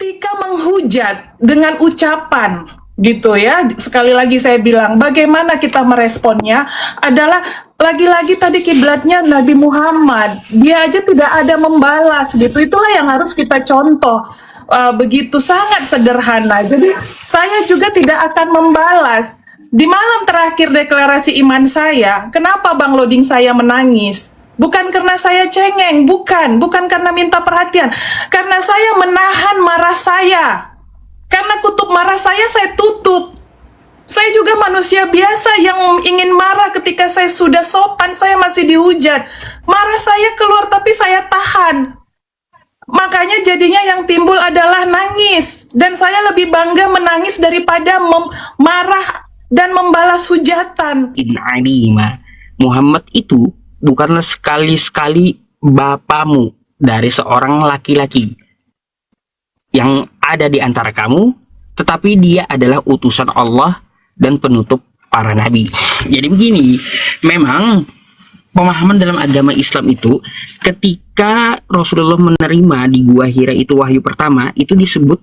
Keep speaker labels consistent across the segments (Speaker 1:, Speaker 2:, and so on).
Speaker 1: ketika menghujat dengan ucapan gitu ya, sekali lagi saya bilang bagaimana kita meresponnya adalah lagi-lagi tadi kiblatnya Nabi Muhammad, dia aja tidak ada membalas gitu. Itulah yang harus kita contoh. Begitu sangat sederhana, jadi saya juga tidak akan membalas. Di malam terakhir deklarasi iman saya, kenapa Bang Loding saya menangis? Bukan karena saya cengeng, bukan karena minta perhatian, karena saya menahan marah saya. Karena kutub marah saya tutup. Saya juga manusia biasa yang ingin marah ketika saya sudah sopan, saya masih dihujat. Marah saya keluar tapi saya tahan. Makanya jadinya yang timbul adalah nangis. Dan saya lebih bangga menangis daripada marah dan membalas hujatan.
Speaker 2: In'alima, Muhammad itu bukanlah sekali-sekali bapamu dari seorang laki-laki yang ada di antara kamu, tetapi dia adalah utusan Allah dan penutup para nabi. Jadi begini, memang pemahaman dalam agama Islam itu ketika Rasulullah menerima di Gua Hira itu wahyu pertama, itu disebut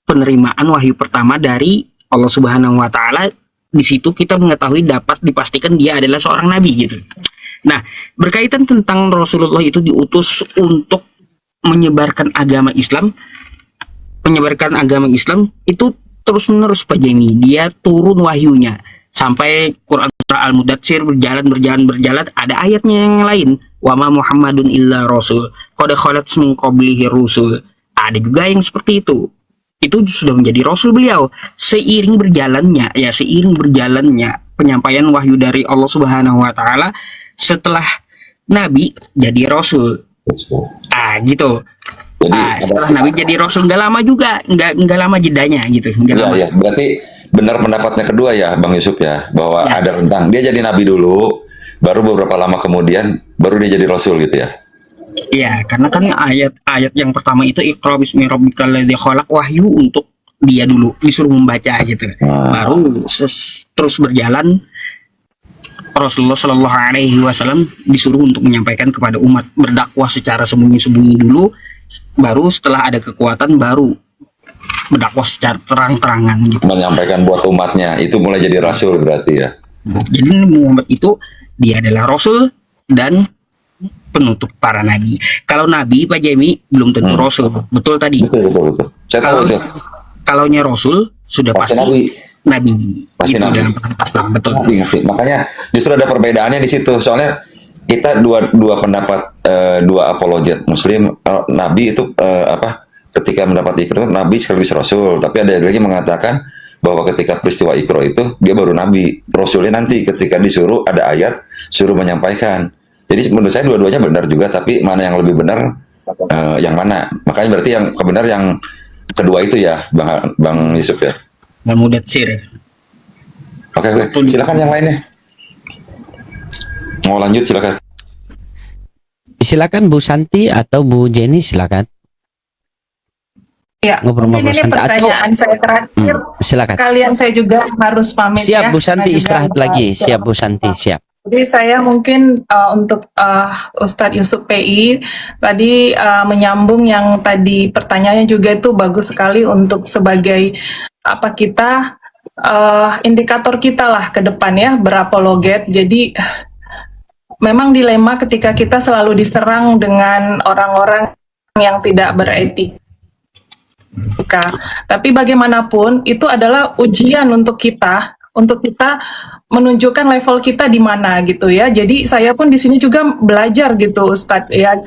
Speaker 2: penerimaan wahyu pertama dari Allah Subhanahu wa taala. Di situ kita mengetahui dapat dipastikan dia adalah seorang nabi gitu. Nah, berkaitan tentang Rasulullah itu diutus untuk menyebarkan agama Islam, itu terus-menerus Pak Jemi. Dia turun wahyunya sampai Quran surah Al-Mudatsir berjalan, ada ayatnya yang lain. Wa ma Muhammadun illa rasul qad khalat min qablihi rusul. Ada juga yang seperti itu. Itu sudah menjadi rasul beliau. Seiring berjalannya penyampaian wahyu dari Allah Subhanahu wa taala, setelah nabi jadi rasul. Gitu.
Speaker 3: Jadi
Speaker 2: setelah Nabi jadi Rasul nggak lama juga, nggak lama jedanya gitu.
Speaker 3: Ya, berarti benar pendapatnya kedua ya, Bang Yusuf ya, bahwa ada rentang. Dia jadi Nabi dulu, baru beberapa lama kemudian baru dia jadi Rasul gitu ya.
Speaker 2: Iya, karena kan ayat yang pertama itu Iqra bismi rabbikal ladzi khalaq, wahyu untuk dia dulu disuruh membaca gitu. Baru terus berjalan Rasulullah Shallallahu Alaihi Wasallam disuruh untuk menyampaikan kepada umat, berdakwah secara sembunyi-sembunyi dulu. Baru setelah ada kekuatan baru berdakwah secara terang-terangan gitu.
Speaker 3: Menyampaikan buat umatnya, itu mulai jadi rasul berarti ya.
Speaker 2: Jadi Muhammad itu dia adalah rasul dan penutup para nabi. Kalau nabi Pak Jemi belum tentu rasul. Betul tadi.
Speaker 3: Betul. Saya tahu itu.
Speaker 2: Kalaunya rasul sudah pasti nabi.
Speaker 3: Pasti nabi.
Speaker 2: Betul.
Speaker 3: Ngerti. Makanya justru ada perbedaannya di situ. Soalnya kita dua pendapat, dua apologet Muslim, Nabi itu ketika mendapat Iqra Nabi sekaligus Rasul, tapi ada lagi mengatakan bahwa ketika peristiwa Iqra itu dia baru Nabi, Rasulnya nanti ketika disuruh ada ayat suruh menyampaikan. Jadi menurut saya dua-duanya benar juga, tapi mana yang lebih benar, yang mana? Makanya berarti yang benar yang kedua itu ya, Bang Yusuf ya.
Speaker 2: Al-Mudatsir.
Speaker 3: Oke, silakan yang lainnya. Mau lanjut silakan.
Speaker 4: Silakan Bu Santi atau Bu Jenny, silakan.
Speaker 1: Ya,
Speaker 4: ngobrol-ngobrol
Speaker 1: mungkin ini pertanyaan saya terakhir.
Speaker 4: Silakan.
Speaker 1: Kalian saya juga harus pamit.
Speaker 4: Siap
Speaker 1: ya,
Speaker 4: Bu Santi, istirahat lagi. Siap Bu Santi, siap.
Speaker 1: Jadi saya mungkin untuk Ustadz Yusuf PI tadi menyambung yang tadi pertanyaannya juga itu bagus sekali untuk sebagai kita indikator kita lah ke depan ya berapologet. Jadi memang dilema ketika kita selalu diserang dengan orang-orang yang tidak beretika. Tapi bagaimanapun itu adalah ujian untuk kita menunjukkan level kita di mana gitu ya. Jadi saya pun di sini juga belajar gitu Ustadz ya.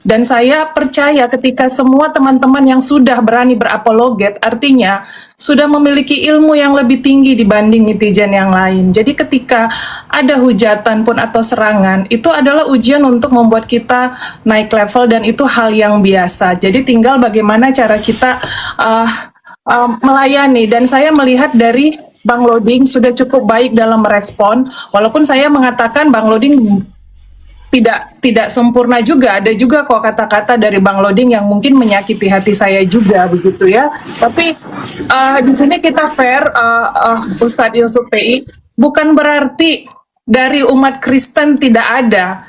Speaker 1: Dan saya percaya ketika semua teman-teman yang sudah berani berapologet artinya sudah memiliki ilmu yang lebih tinggi dibanding netizen yang lain. Jadi ketika ada hujatan pun atau serangan, itu adalah ujian untuk membuat kita naik level dan itu hal yang biasa. Jadi tinggal bagaimana cara kita melayani. Dan saya melihat dari Bang Loding sudah cukup baik dalam merespon, walaupun saya mengatakan Bang Loding tidak sempurna juga, ada juga kok kata-kata dari Bang Loding yang mungkin menyakiti hati saya juga begitu ya. Tapi di sini kita fair, Ustadz Yusuf PI, bukan berarti dari umat Kristen tidak ada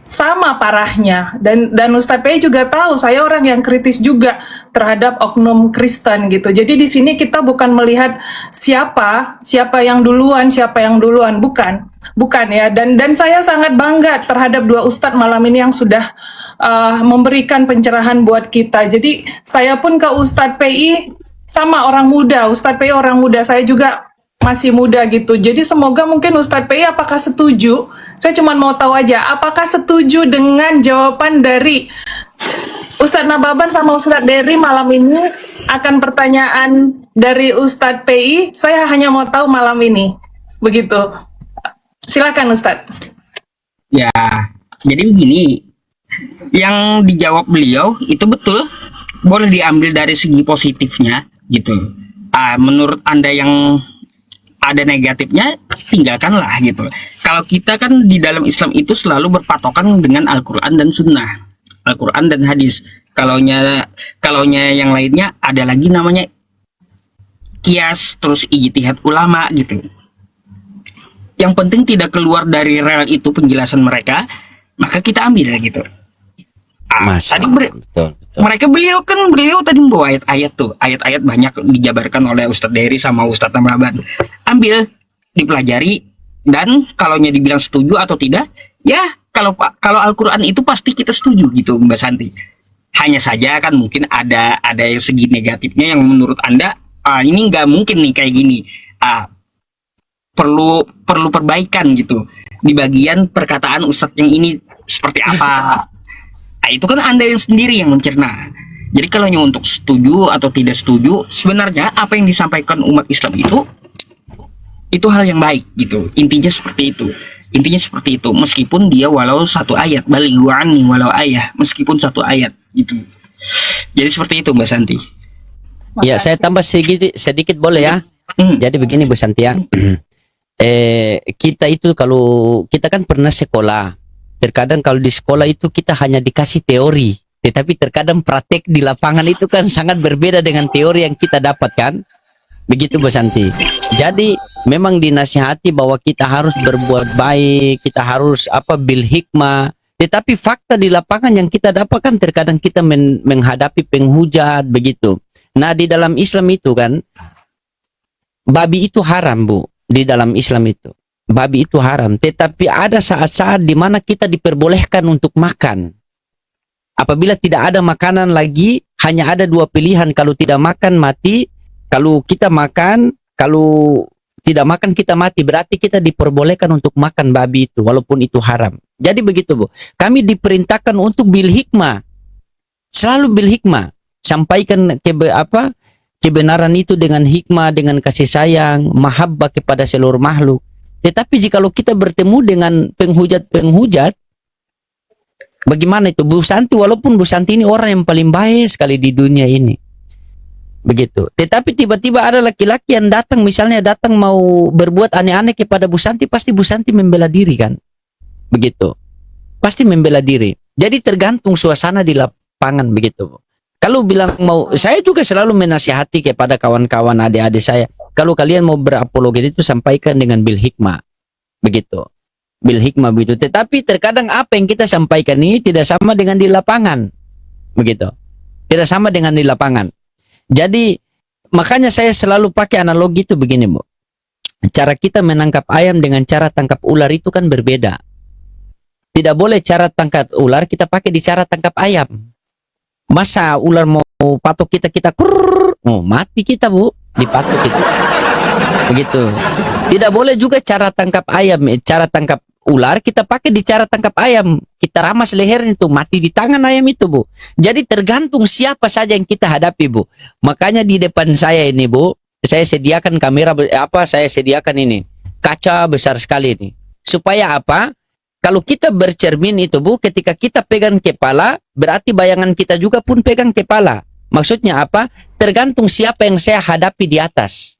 Speaker 1: sama parahnya. Dan Ustadz Pei juga tahu saya orang yang kritis juga terhadap oknum Kristen gitu. Jadi di sini kita bukan melihat siapa yang duluan, bukan ya. Dan saya sangat bangga terhadap dua ustadz malam ini yang sudah memberikan pencerahan buat kita. Jadi saya pun ke Ustadz Pei sama orang muda, Ustadz Pei orang muda, saya juga masih muda gitu. Jadi semoga mungkin Ustadz Pei apakah setuju? Saya cuma mau tahu aja, apakah setuju dengan jawaban dari Ustadz Nababan sama Ustadz Dery malam ini akan pertanyaan dari Ustadz Pei? Saya hanya mau tahu malam ini. Begitu. Silakan Ustadz.
Speaker 2: Ya, jadi begini, yang dijawab beliau itu betul, boleh diambil dari segi positifnya gitu. Menurut Anda yang ada negatifnya, tinggalkanlah gitu. Kalau kita kan di dalam Islam itu selalu berpatokan dengan Al-Quran dan Sunnah, Al-Quran dan hadis. Kalaunya yang lainnya ada lagi namanya kias, terus ijtihad ulama gitu. Yang penting tidak keluar dari rel itu penjelasan mereka, maka kita ambil gitu. Tadi
Speaker 4: betul.
Speaker 2: beliau tadi membawa ayat-ayat tuh, ayat-ayat banyak dijabarkan oleh Ustadz Dery sama Ustadz Nababan. Ambil, dipelajari, dan kalaunya dibilang setuju atau tidak, ya kalau Al-Quran itu pasti kita setuju gitu Mbak Santi. Hanya saja kan mungkin ada yang segi negatifnya yang menurut Anda ini nggak mungkin nih kayak gini. Perlu perbaikan gitu di bagian perkataan Ustadz yang ini seperti apa. Itu kan Anda yang sendiri yang mencerna. Jadi kalau untuk setuju atau tidak setuju, sebenarnya apa yang disampaikan umat Islam itu hal yang baik gitu. Intinya seperti itu. Meskipun dia walau satu ayat, balighu anni walau ayah, meskipun satu ayat gitu. Jadi seperti itu Mbak Santi.
Speaker 4: Ya, saya tambah sedikit boleh ya. Jadi begini Bu Santi ya. Kita itu kalau kita kan pernah sekolah. Terkadang kalau di sekolah itu kita hanya dikasih teori, tetapi terkadang praktek di lapangan itu kan sangat berbeda dengan teori yang kita dapatkan. Begitu Bu Santi. Jadi memang dinasihati bahwa kita harus berbuat baik, kita harus bil hikmah. Tetapi fakta di lapangan yang kita dapatkan terkadang kita menghadapi penghujat begitu. Nah, di dalam Islam itu kan babi itu haram, Bu. Di dalam Islam itu babi itu haram, tetapi ada saat-saat di mana kita diperbolehkan untuk makan. Apabila tidak ada makanan lagi, hanya ada dua pilihan. Kalau tidak makan, mati. Kalau kita makan, kalau tidak makan, kita mati. Berarti kita diperbolehkan untuk makan babi itu, walaupun itu haram. Jadi begitu Bu. Kami diperintahkan untuk bil hikmah. Selalu bil hikmah. Sampaikan kebenaran itu dengan hikmah, dengan kasih sayang, mahabbah kepada seluruh makhluk. Tetapi jikalau kita bertemu dengan penghujat, bagaimana itu Bu Santi? Walaupun Bu Santi ini orang yang paling baik sekali di dunia ini, begitu. Tetapi tiba-tiba ada laki-laki yang datang, misalnya datang mau berbuat aneh-aneh kepada Bu Santi, pasti Bu Santi membela diri kan, begitu. Pasti membela diri. Jadi tergantung suasana di lapangan begitu. Kalau bilang mau, saya juga selalu menasihati kepada kawan-kawan adik-adik saya. Kalau kalian mau berapologi itu sampaikan dengan bil hikmah. Begitu. Bil hikmah begitu. Tetapi terkadang apa yang kita sampaikan ini tidak sama dengan di lapangan. Begitu. Tidak sama dengan di lapangan. Jadi makanya saya selalu pakai analogi itu begini, Bu. Cara kita menangkap ayam dengan cara tangkap ular itu kan berbeda. Tidak boleh cara tangkap ular kita pakai di cara tangkap ayam. Masa ular mau patok kita kurr, mati kita Bu, dipatok itu. Begitu. Tidak boleh juga cara tangkap ayam, cara tangkap ular kita pakai di cara tangkap ayam. Kita ramas lehernya itu, mati di tangan ayam itu Bu. Jadi tergantung siapa saja yang kita hadapi Bu. Makanya di depan saya ini Bu, saya sediakan kamera saya sediakan ini kaca besar sekali ini. Supaya apa? Kalau kita bercermin itu Bu, ketika kita pegang kepala, berarti bayangan kita juga pun pegang kepala. Maksudnya apa? Tergantung siapa yang saya hadapi di atas.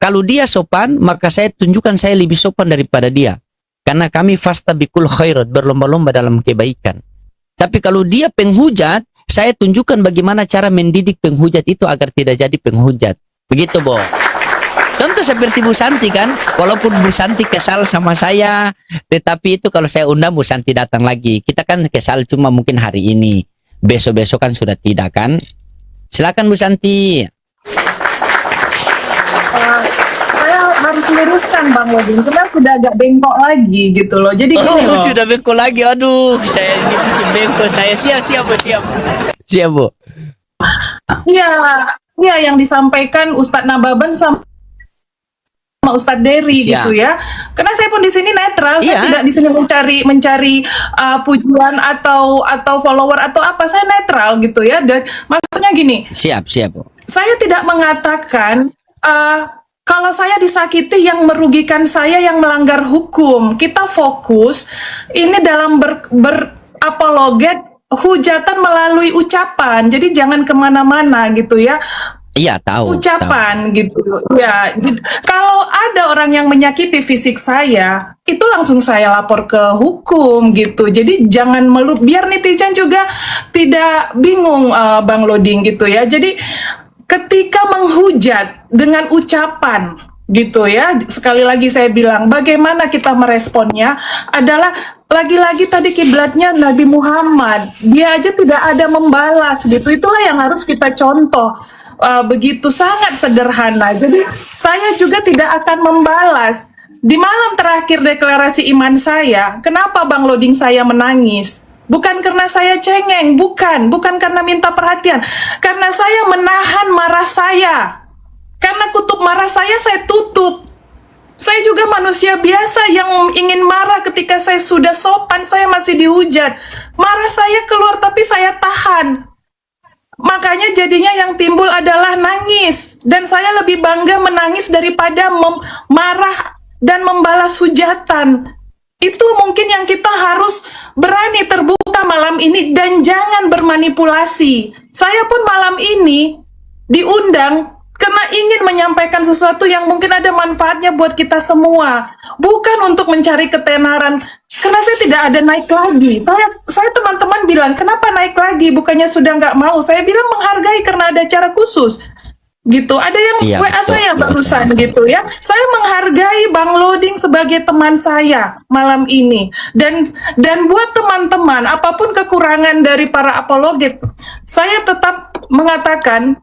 Speaker 4: Kalau dia sopan, maka saya tunjukkan saya lebih sopan daripada dia. Karena kami fastabikul khairat, berlomba-lomba dalam kebaikan. Tapi kalau dia penghujat, saya tunjukkan bagaimana cara mendidik penghujat itu agar tidak jadi penghujat. Begitu Bu. Contoh seperti Bu Santi kan, walaupun Bu Santi kesal sama saya, tetapi itu kalau saya undang Bu Santi datang lagi. Kita kan kesal cuma mungkin hari ini, besok-besok kan sudah tidak kan. Silakan Bu Santi.
Speaker 1: Saya harus meluruskan Bang Loding, karena sudah agak bengkok lagi gitu loh. Jadi gini loh.
Speaker 4: Sudah bengkok lagi. Aduh, saya ini bengkok. Saya siap Bu. Siap Bu.
Speaker 1: Iya, iya yang disampaikan Ustadz Nababan sama Ustadz Dery
Speaker 4: Siap.
Speaker 1: gitu ya. Karena saya pun di sini netral, saya
Speaker 4: Iya.
Speaker 1: tidak di sini mencari pujian atau follower atau apa. Saya netral gitu ya. Dan maksudnya gini,
Speaker 4: Siap Bu.
Speaker 1: saya tidak mengatakan kalau saya disakiti yang merugikan saya, yang melanggar hukum. Kita fokus ini dalam berapologet hujatan melalui ucapan. Jadi jangan kemana-mana gitu ya.
Speaker 4: Iya, tahu.
Speaker 1: Ucapan gitu ya. Kalau ada orang yang menyakiti fisik saya, itu langsung saya lapor ke hukum gitu. Jadi jangan biar netizen juga tidak bingung, Bang Loding gitu ya. Jadi ketika menghujat dengan ucapan gitu ya, sekali lagi saya bilang bagaimana kita meresponnya adalah lagi-lagi tadi kiblatnya Nabi Muhammad, dia aja tidak ada membalas gitu. Itulah yang harus kita contoh. Begitu sangat sederhana. Jadi saya juga tidak akan membalas. Di malam terakhir deklarasi iman saya, kenapa Bang Loding saya menangis? Bukan karena saya cengeng, bukan karena minta perhatian. Karena saya menahan marah saya. Karena kutub marah saya tutup. Saya juga manusia biasa yang ingin marah ketika saya sudah sopan, saya masih dihujat. Marah saya keluar tapi saya tahan. Makanya jadinya yang timbul adalah nangis. Dan saya lebih bangga menangis daripada marah dan membalas hujatan. Itu mungkin yang kita harus berani terbuka malam ini dan jangan bermanipulasi. Saya pun malam ini diundang karena ingin menyampaikan sesuatu yang mungkin ada manfaatnya buat kita semua. Bukan untuk mencari ketenaran. Karena saya tidak ada naik lagi. Saya teman-teman bilang, kenapa naik lagi? Bukannya sudah nggak mau. Saya bilang menghargai karena ada acara khusus. Gitu. Ada yang
Speaker 4: Iya,
Speaker 1: WA
Speaker 4: betul.
Speaker 1: saya barusan gitu ya. Saya menghargai Bang Loding sebagai teman saya malam ini. Dan buat teman-teman, apapun kekurangan dari para apologet, saya tetap mengatakan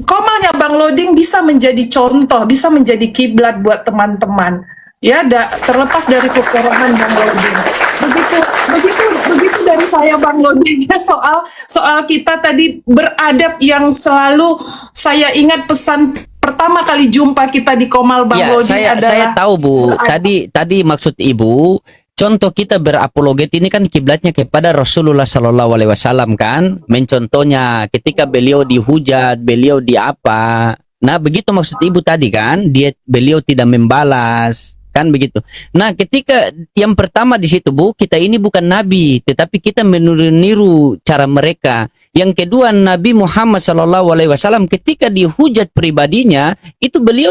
Speaker 1: komalnya Bang Loding bisa menjadi contoh, bisa menjadi kiblat buat teman-teman. Ya, terlepas dari kekurangan Bang Loding. Begitu dari saya Bang Loding ya, soal kita tadi beradab yang selalu saya ingat pesan pertama kali jumpa kita di Komal Bang
Speaker 4: Ya,
Speaker 1: Loding adalah
Speaker 4: saya tahu Bu.
Speaker 1: beradab.
Speaker 4: Tadi maksud Ibu, contoh kita berapologet ini kan kiblatnya kepada Rasulullah Sallallahu Alaihi Wasallam kan. Mencontohnya ketika beliau dihujat, beliau diapa. Nah, begitu maksud Ibu tadi kan, beliau tidak membalas. Kan begitu. Nah, ketika yang pertama di situ Bu, kita ini bukan nabi, tetapi kita meniru cara mereka. Yang kedua, Nabi Muhammad Sallallahu Alaihi Wasallam ketika dihujat pribadinya, itu beliau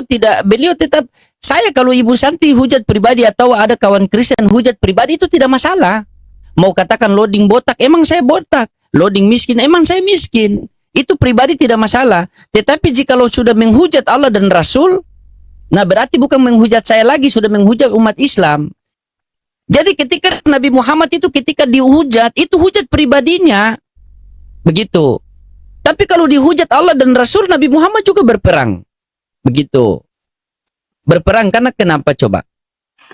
Speaker 4: tetap, saya kalau Ibu Santi hujat pribadi atau ada kawan Kristen hujat pribadi itu tidak masalah. Mau katakan Loding botak, emang saya botak. Loding miskin, emang saya miskin. Itu pribadi tidak masalah. Tetapi jikalau sudah menghujat Allah dan Rasul, nah berarti bukan menghujat saya lagi, sudah menghujat umat Islam. Jadi ketika Nabi Muhammad itu ketika dihujat, itu hujat pribadinya. Begitu. Tapi kalau dihujat Allah dan Rasul, Nabi Muhammad juga berperang. Begitu. Berperang karena kenapa coba?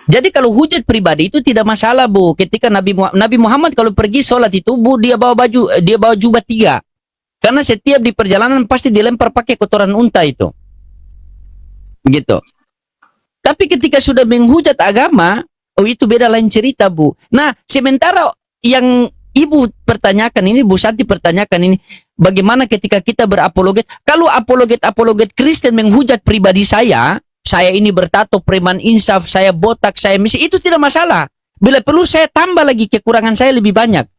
Speaker 4: Jadi kalau hujat pribadi itu tidak masalah Bu. Ketika Nabi Muhammad kalau pergi sholat itu Bu, dia bawa jubah 3. Karena setiap di perjalanan pasti dilempar pakai kotoran unta itu. Begitu. Tapi ketika sudah menghujat agama, oh itu beda lain cerita Bu. Nah, sementara yang Ibu pertanyakan ini, Bu Santi pertanyakan ini, bagaimana ketika kita berapologet? Kalau apologet Kristen menghujat pribadi saya ini bertato, preman insaf, saya botak, saya misi, itu tidak masalah. Bila perlu saya tambah lagi kekurangan saya lebih banyak.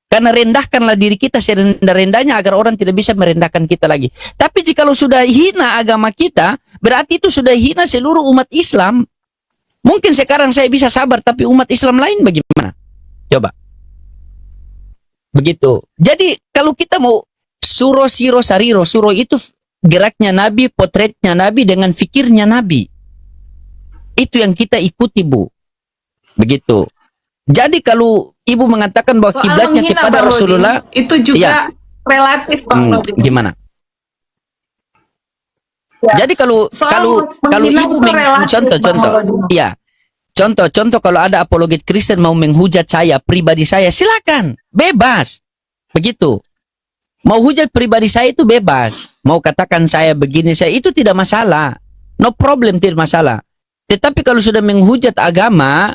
Speaker 4: Karena rendahkanlah diri kita serendah-rendahnya agar orang tidak bisa merendahkan kita lagi. Tapi jikalau sudah hina agama kita, berarti itu sudah hina seluruh umat Islam. Mungkin sekarang saya bisa sabar, tapi umat Islam lain bagaimana? Coba. Begitu. Jadi kalau kita mau suro siro sariro, suro itu geraknya Nabi, potretnya Nabi dengan fikirnya Nabi. Itu yang kita ikuti, Bu. Begitu. Jadi kalau ibu mengatakan bahwa
Speaker 1: Soal
Speaker 4: kiblatnya
Speaker 1: menghina,
Speaker 4: kepada
Speaker 1: Bang Loding,
Speaker 4: Rasulullah,
Speaker 1: itu juga
Speaker 4: iya.
Speaker 1: relatif, Bang Loding.
Speaker 4: Gimana?
Speaker 1: Ya.
Speaker 4: Jadi kalau
Speaker 1: Soal
Speaker 4: kalau
Speaker 1: menghina
Speaker 4: ibu
Speaker 1: itu relatif,
Speaker 4: contoh,
Speaker 1: Bang Loding.
Speaker 4: ya, contoh kalau ada apologet Kristen mau menghujat saya, pribadi saya, silakan, bebas, begitu. Mau hujat pribadi saya itu bebas, mau katakan saya begini, saya itu tidak masalah, no problem, tidak masalah. Tetapi kalau sudah menghujat agama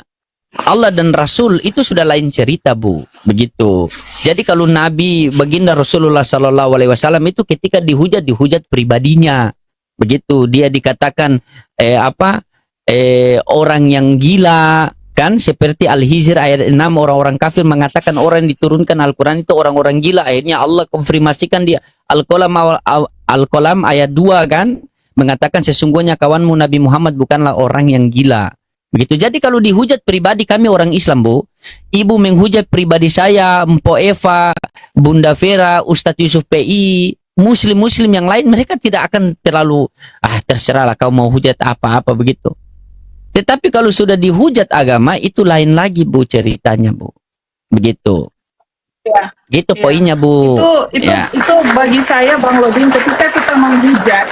Speaker 4: Allah dan Rasul, itu sudah lain cerita, Bu. Begitu. Jadi kalau Nabi baginda Rasulullah Sallallahu Alaihi Wasallam itu ketika dihujat pribadinya, begitu. Dia dikatakan orang yang gila, kan? Seperti Al-Hijr ayat 6, orang-orang kafir mengatakan orang yang diturunkan Al-Quran itu orang-orang gila. Akhirnya Allah konfirmasikan dia Al-Qalam ayat 2, kan? Mengatakan sesungguhnya kawanmu Nabi Muhammad bukanlah orang yang gila. Begitu. Jadi kalau dihujat pribadi, kami orang Islam, Bu, ibu menghujat pribadi saya, Mpo Eva, Bunda Vera, Ustadz Yusuf PI, muslim-muslim yang lain, mereka tidak akan terlalu terserahlah kau mau hujat apa-apa, begitu. Tetapi kalau sudah dihujat agama, itu lain lagi, Bu, ceritanya, Bu. Begitu.
Speaker 1: Ya.
Speaker 4: Gitu
Speaker 1: Ya.
Speaker 4: poinnya, Bu.
Speaker 1: Itu bagi saya, Bang Loding, ketika kita menghujat,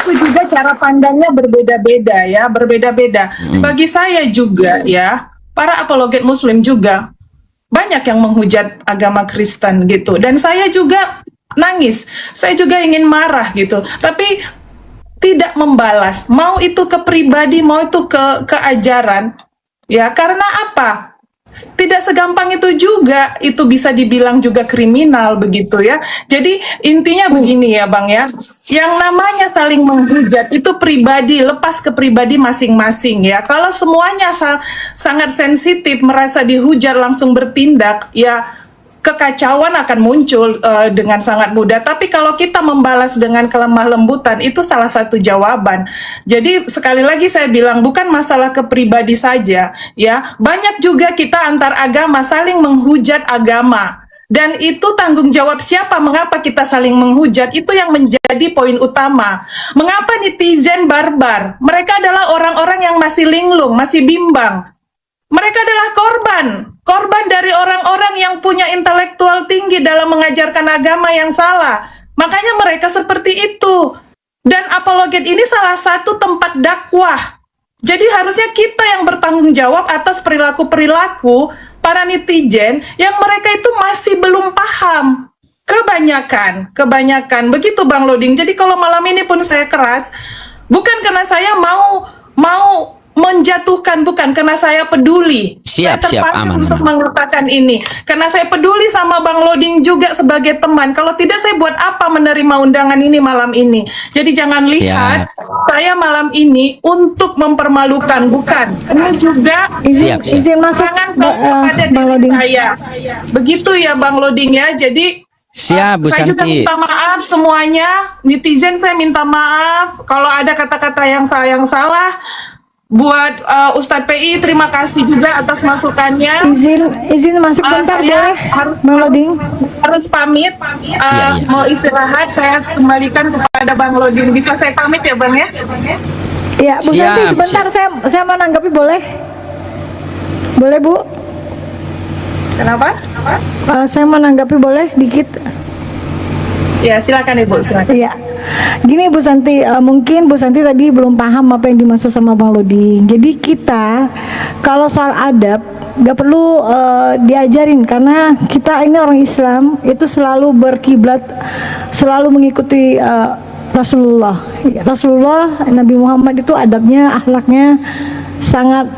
Speaker 1: itu juga cara pandangnya berbeda-beda ya, berbeda-beda. Bagi saya juga ya, para apologet Muslim juga banyak yang menghujat agama Kristen gitu. Dan saya juga nangis, saya juga ingin marah gitu. Tapi tidak membalas, mau itu ke pribadi, mau itu ke ajaran. Ya, karena apa? Tidak segampang itu juga, itu bisa dibilang juga kriminal begitu ya. Jadi intinya begini ya Bang ya, yang namanya saling menghujat itu pribadi, lepas ke pribadi masing-masing ya. Kalau semuanya sangat sensitif, merasa dihujat langsung bertindak, ya kekacauan akan muncul dengan sangat mudah. Tapi kalau kita membalas dengan kelemah lembutan, itu salah satu jawaban. Jadi sekali lagi saya bilang, bukan masalah ke pribadi saja, ya. Banyak juga kita antar agama saling menghujat agama. Dan itu tanggung jawab siapa? Mengapa kita saling menghujat? Itu yang menjadi poin utama. Mengapa netizen barbar? Mereka adalah orang-orang yang masih linglung, masih bimbang. Mereka adalah korban dari orang-orang yang punya intelektual tinggi dalam mengajarkan agama yang salah. Makanya mereka seperti itu. Dan apologet ini salah satu tempat dakwah. Jadi harusnya kita yang bertanggung jawab atas perilaku-perilaku para netizen yang mereka itu masih belum paham. Kebanyakan. Begitu Bang Loding. Jadi kalau malam ini pun saya keras, bukan karena saya mau menjatuhkan, bukan, karena saya peduli.
Speaker 4: Siap, aman.
Speaker 1: Untuk mengatakan ini, karena saya peduli sama Bang Loding juga sebagai teman. Kalau tidak, saya buat apa menerima undangan ini malam ini? Jadi jangan lihat saya malam ini untuk mempermalukan, bukan. Ini juga
Speaker 5: izin masuk
Speaker 1: kepada
Speaker 5: Bang
Speaker 1: diri
Speaker 5: Loding.
Speaker 1: saya. Begitu ya Bang Loding ya. Jadi
Speaker 4: siap, Bu
Speaker 1: saya juga
Speaker 4: Santi.
Speaker 1: minta maaf semuanya, netizen, saya minta maaf kalau ada kata-kata yang salah. Buat Ustadz PI, terima kasih juga atas masukannya.
Speaker 5: Izin masuk bentar
Speaker 1: Saya
Speaker 5: boleh, Bang Loding?
Speaker 1: harus pamit,
Speaker 4: Iya.
Speaker 1: mau istirahat. Saya kembalikan kepada Bang Loding. Bisa saya pamit ya Bang ya?
Speaker 5: Ya, Bu Santi,
Speaker 4: Siap,
Speaker 5: sebentar saya mau nanggapi, boleh? Boleh, Bu?
Speaker 1: Kenapa?
Speaker 5: Saya mau nanggapi, boleh dikit?
Speaker 1: Ya silakan Ibu, silakan.
Speaker 5: Iya, gini Bu Santi, mungkin Bu Santi tadi belum paham apa yang dimaksud sama Bang Loding. Jadi kita kalau soal adab nggak perlu diajarin, karena kita ini orang Islam itu selalu berkiblat, selalu mengikuti Rasulullah. Nabi Muhammad itu adabnya, akhlaknya sangat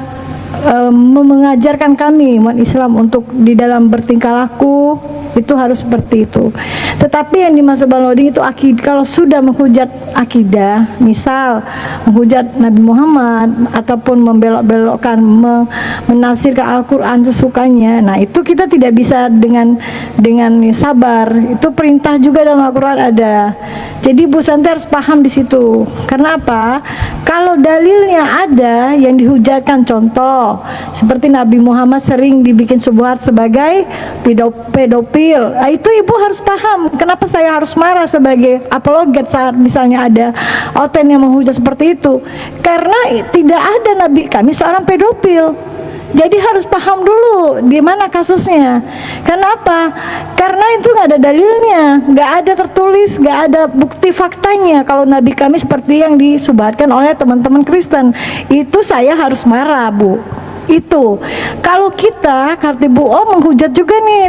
Speaker 5: mengajarkan kami umat Islam untuk di dalam bertingkah laku itu harus seperti itu. Tetapi yang dimaksud Bang Loding itu kalau sudah menghujat akidah, misal menghujat Nabi Muhammad ataupun membelok-belokkan, menafsirkan Al-Quran sesukanya, nah itu kita tidak bisa dengan sabar. Itu perintah juga dalam Al-Quran ada. Jadi Bu Santi harus paham di situ. Karena apa? Kalau dalilnya ada yang dihujatkan, contoh seperti Nabi Muhammad sering dibikin syubhat sebagai pedofil. Nah, itu Ibu harus paham. Kenapa saya harus marah sebagai apologet saat misalnya ada oten yang menghujat seperti itu? Karena tidak ada Nabi kami seorang pedofil. Jadi harus paham dulu di mana kasusnya. Kenapa? Karena itu nggak ada dalilnya, nggak ada tertulis, nggak ada bukti faktanya. Kalau Nabi kami seperti yang disubatkan oleh teman-teman Kristen, itu saya harus marah, Bu. Itu. Kalau kita Kartibu menghujat juga nih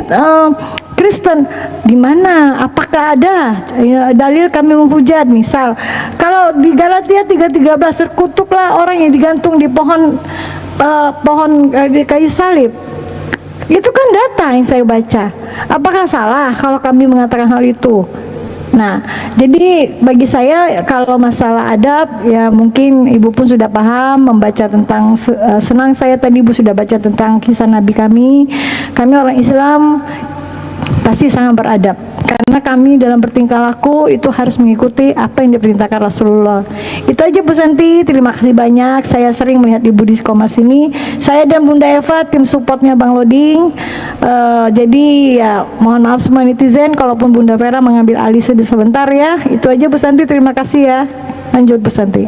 Speaker 5: Kristen, di mana? Apakah ada dalil kami menghujat? Misal, kalau di Galatia 3:13 terkutuklah orang yang digantung di pohon di kayu salib. Itu kan data yang saya baca. Apakah salah kalau kami mengatakan hal itu? Nah, jadi bagi saya kalau masalah adab, ya mungkin Ibu pun sudah paham membaca tentang senang saya tadi Ibu sudah baca tentang kisah Nabi kami. Kami orang Islam pasti sangat beradab. Karena kami dalam bertingkah laku itu harus mengikuti apa yang diperintahkan Rasulullah. Itu aja Bu Santi, terima kasih banyak. Saya sering melihat Ibu di Kompas ini. Saya dan Bunda Eva tim supportnya Bang Loding. Jadi ya mohon maaf semua netizen kalaupun Bunda Vera mengambil alih sebentar ya. Itu aja Bu Santi, terima kasih ya. Lanjut Bu Santi.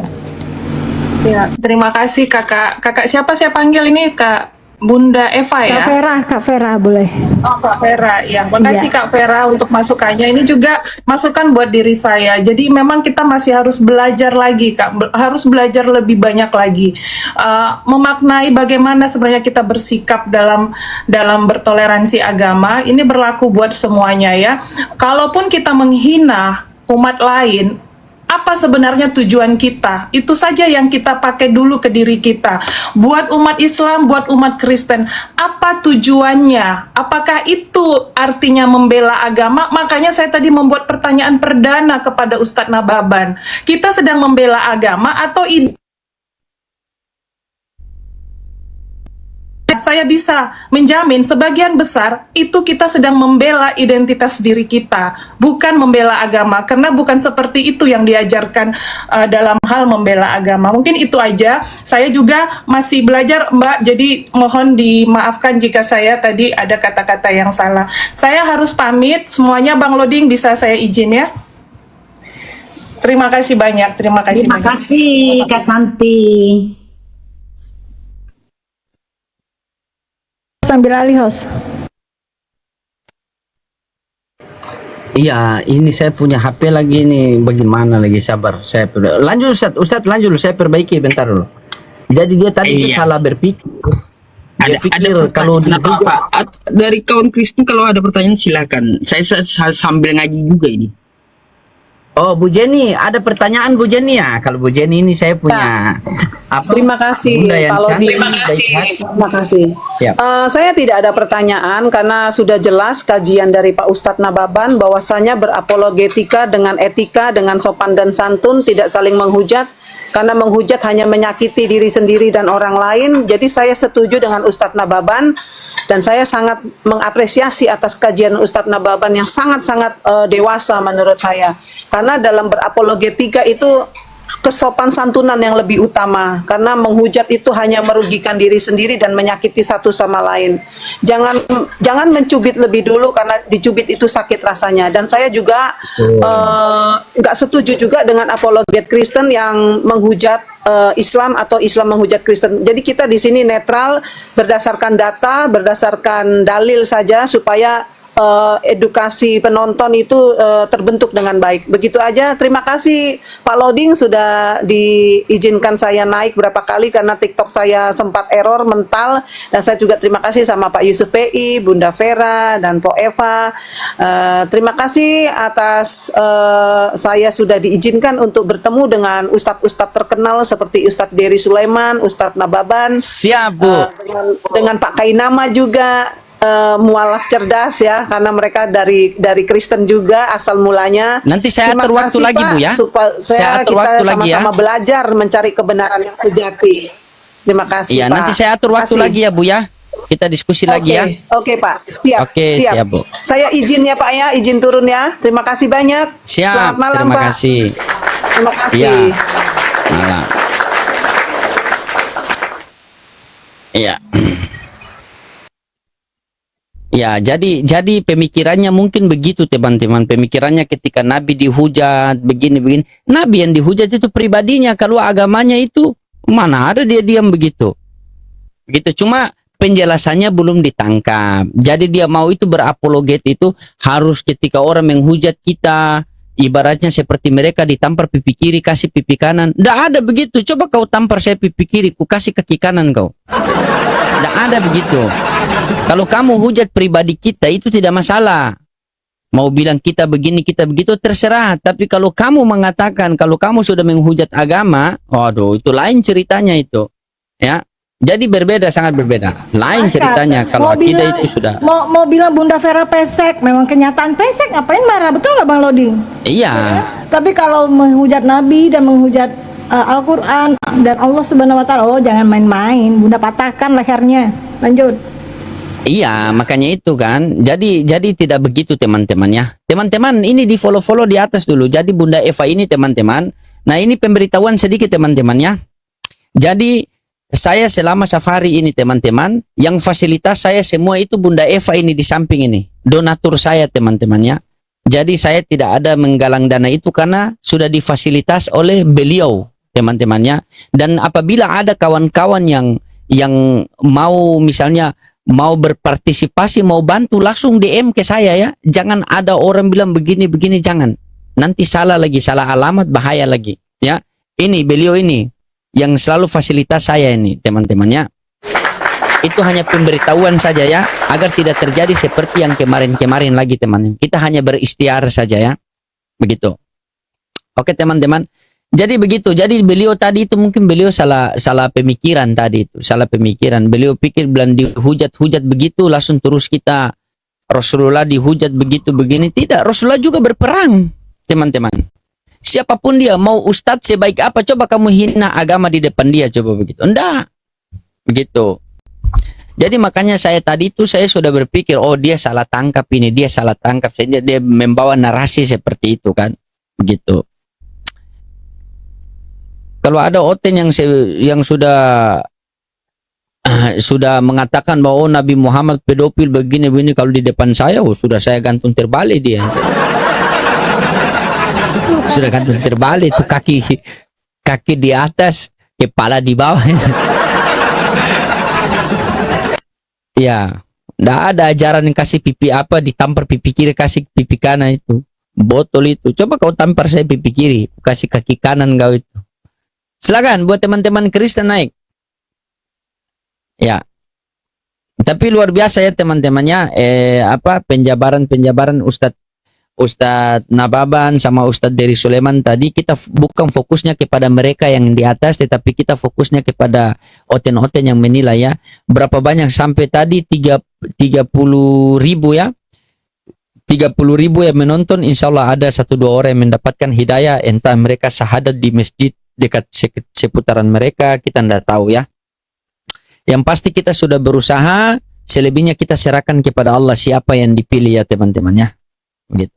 Speaker 1: Ya, terima kasih Kakak. Kakak siapa saya panggil ini Kak? Bunda Eva ya?
Speaker 5: Kak Vera boleh.
Speaker 1: Oh, Kak Vera, ya. Makasih
Speaker 5: Iya.
Speaker 1: Kak Vera untuk masukannya. Ini juga masukan buat diri saya. Jadi memang kita masih harus belajar lagi, Kak. Harus belajar lebih banyak lagi. Memaknai bagaimana sebenarnya kita bersikap dalam bertoleransi agama. Ini berlaku buat semuanya ya. Kalaupun kita menghina umat lain, apa sebenarnya tujuan kita? Itu saja yang kita pakai dulu ke diri kita. Buat umat Islam, buat umat Kristen, apa tujuannya? Apakah itu artinya membela agama? Makanya saya tadi membuat pertanyaan perdana kepada Ustadz Nababan. Kita sedang membela agama atau saya bisa menjamin sebagian besar itu kita sedang membela identitas diri kita, bukan membela agama, karena bukan seperti itu yang diajarkan dalam hal membela agama. Mungkin itu aja. Saya juga masih belajar, Mbak, jadi mohon dimaafkan jika saya tadi ada kata-kata yang salah. Saya harus pamit, semuanya Bang Loding bisa saya izin ya. Terima kasih banyak, terima kasih
Speaker 6: Terima
Speaker 1: banyak.
Speaker 6: kasih Kak Santi.
Speaker 5: Sambil alih host.
Speaker 4: Iya, ini saya punya HP lagi nih. Bagaimana lagi? Sabar, lanjut Ustadz lanjut, saya perbaiki bentar dulu. Jadi dia tadi itu
Speaker 2: Iya.
Speaker 4: salah berpikir. Dia pikir
Speaker 2: Ada
Speaker 4: kalau di
Speaker 2: apa dari kawan Kristen kalau ada pertanyaan silakan. Saya sambil ngaji juga ini.
Speaker 4: Oh, Bu Jenny, ada pertanyaan Bu Jenny ya? Kalau Bu Jenny ini saya punya apa?
Speaker 7: Terima kasih
Speaker 4: Bunda yang
Speaker 7: Pak Lodi.
Speaker 4: cantik, baik hati.
Speaker 7: Terima kasih.
Speaker 4: Ya.
Speaker 7: Saya tidak ada pertanyaan karena sudah jelas kajian dari Pak Ustadz Nababan bahwasanya berapologetika dengan etika, dengan sopan dan santun, tidak saling menghujat. Karena menghujat hanya menyakiti diri sendiri dan orang lain. Jadi saya setuju dengan Ustadz Nababan dan saya sangat mengapresiasi atas kajian Ustadz Nababan yang sangat-sangat dewasa menurut saya. Karena dalam berapologetika itu kesopan santunan yang lebih utama, karena menghujat itu hanya merugikan diri sendiri dan menyakiti satu sama lain. Jangan mencubit lebih dulu karena dicubit itu sakit rasanya. Dan saya juga nggak setuju juga dengan apologet Kristen yang menghujat Islam atau Islam menghujat Kristen. Jadi kita di sini netral berdasarkan data, berdasarkan dalil saja supaya edukasi penonton itu terbentuk dengan baik. Begitu aja. Terima kasih Pak Loding sudah diizinkan saya naik berapa kali karena TikTok saya sempat error mental. Dan saya juga terima kasih sama Pak Yusuf PI, Bunda Vera, dan Po Eva. Terima kasih atas saya sudah diizinkan untuk bertemu dengan ustadz-ustadz terkenal seperti Ustadz Dery Sulaiman, Ustadz Nababan,
Speaker 4: Siap, Bu.
Speaker 7: dengan Pak Kainama juga. Mualaf cerdas ya, karena mereka dari Kristen juga asal mulanya.
Speaker 4: Nanti saya
Speaker 7: Terima
Speaker 4: atur waktu
Speaker 7: kasih,
Speaker 4: lagi,
Speaker 7: Pak,
Speaker 4: Bu, ya.
Speaker 7: supaya
Speaker 4: Saya atur
Speaker 7: kita
Speaker 4: waktu lagi, ya.
Speaker 7: sama-sama belajar mencari kebenaran yang sejati. Terima kasih
Speaker 4: Iya,
Speaker 7: Pak.
Speaker 4: nanti saya atur waktu
Speaker 7: Terima kasih.
Speaker 4: lagi ya, Bu ya. Kita diskusi lagi ya.
Speaker 7: Oke Pak, siap.
Speaker 4: Oke, siap, Bu.
Speaker 7: Saya izin ya Pak ya, izin turun ya. Terima kasih banyak.
Speaker 4: Siap.
Speaker 7: Selamat malam
Speaker 4: Terima
Speaker 7: Pak.
Speaker 4: kasih.
Speaker 7: Terima kasih.
Speaker 4: Iya. Malam. Iya. Ya, jadi pemikirannya mungkin begitu teman-teman. Pemikirannya ketika Nabi dihujat begini-begini. Nabi yang dihujat itu pribadinya, kalau agamanya itu mana ada dia diam begitu. Begitu, cuma penjelasannya belum ditangkap. Jadi dia mau itu berapologet itu harus ketika orang menghujat kita, ibaratnya seperti mereka ditampar pipi kiri kasih pipi kanan. Nggak ada begitu. Coba kau tampar saya pipi kiri, ku kasih kaki kanan kau. Nggak ada begitu. Kalau kamu hujat pribadi kita itu tidak masalah. Mau bilang kita begini, kita begitu, terserah. Tapi kalau kamu mengatakan, kalau kamu sudah menghujat agama, waduh, itu lain ceritanya itu. Ya, jadi berbeda, sangat berbeda. Lain ceritanya kalau akidah itu sudah.
Speaker 5: Mau bilang Bunda Vera pesek, memang kenyataan pesek, ngapain marah? Betul nggak Bang Lodi?
Speaker 4: Iya.
Speaker 5: Tapi kalau menghujat Nabi dan menghujat Al-Quran dan Allah Subhanahu Wa Taala, oh jangan main-main. Bunda patahkan lehernya. Lanjut.
Speaker 4: Iya, makanya itu kan. Jadi tidak begitu teman-teman ya. Teman-teman ini di follow-follow di atas dulu. Jadi Bunda Eva ini teman-teman. Nah ini pemberitahuan sedikit teman-teman ya. Jadi saya selama safari ini teman-teman, yang fasilitas saya semua itu Bunda Eva ini di samping ini. Donatur saya teman-teman ya. Jadi saya tidak ada menggalang dana itu karena sudah difasilitas oleh beliau teman-temannya. Dan apabila ada kawan-kawan yang mau misalnya mau berpartisipasi, mau bantu, langsung DM ke saya ya. Jangan ada orang bilang begini-begini, jangan. Nanti salah lagi, salah alamat, bahaya lagi. Ya, ini beliau ini yang selalu fasilitas saya ini, teman-temannya. Itu hanya pemberitahuan saja ya, agar tidak terjadi seperti yang kemarin-kemarin lagi teman-teman. Kita hanya berikhtiar saja ya, begitu. Oke teman-teman. Jadi begitu. Jadi beliau tadi itu mungkin beliau salah pemikiran tadi itu, salah pemikiran. Beliau pikir bilang dihujat-hujat begitu langsung terus kita Rasulullah dihujat begitu begini. Tidak, Rasulullah juga berperang, teman-teman. Siapapun dia, mau ustadz sebaik apa, coba kamu hina agama di depan dia, coba begitu. Enggak. Begitu. Jadi makanya saya tadi itu saya sudah berpikir, oh dia salah tangkap ini, dia salah tangkap, sehingga dia membawa narasi seperti itu kan. Begitu. Kalau ada oten yang sudah mengatakan bahwa Nabi Muhammad pedofil begini-begini, kalau di depan saya, oh sudah saya gantung terbalik dia. Sudah gantung terbalik itu kaki di atas, kepala di bawah. Ya, enggak ada ajaran yang kasih pipi apa ditampar pipi kiri kasih pipi kanan itu. Botol itu. Coba kau tampar saya pipi kiri, kasih kaki kanan kau itu. Silakan buat teman-teman Kristen naik. Ya. Tapi luar biasa ya teman-temannya, penjabaran Ustadz Nababan sama Ustadz Dery Sulaiman tadi, kita bukan fokusnya kepada mereka yang di atas, tetapi kita fokusnya kepada oten-oten yang menilai ya. Berapa banyak sampai tadi 30.000 ya. 30.000 yang menonton, insya Allah ada 1-2 orang yang mendapatkan hidayah, entah mereka syahadat di masjid dekat seputaran mereka, kita tidak tahu ya. Yang pasti kita sudah berusaha, selebihnya kita serahkan kepada Allah siapa yang dipilih ya teman-teman ya. Begitu.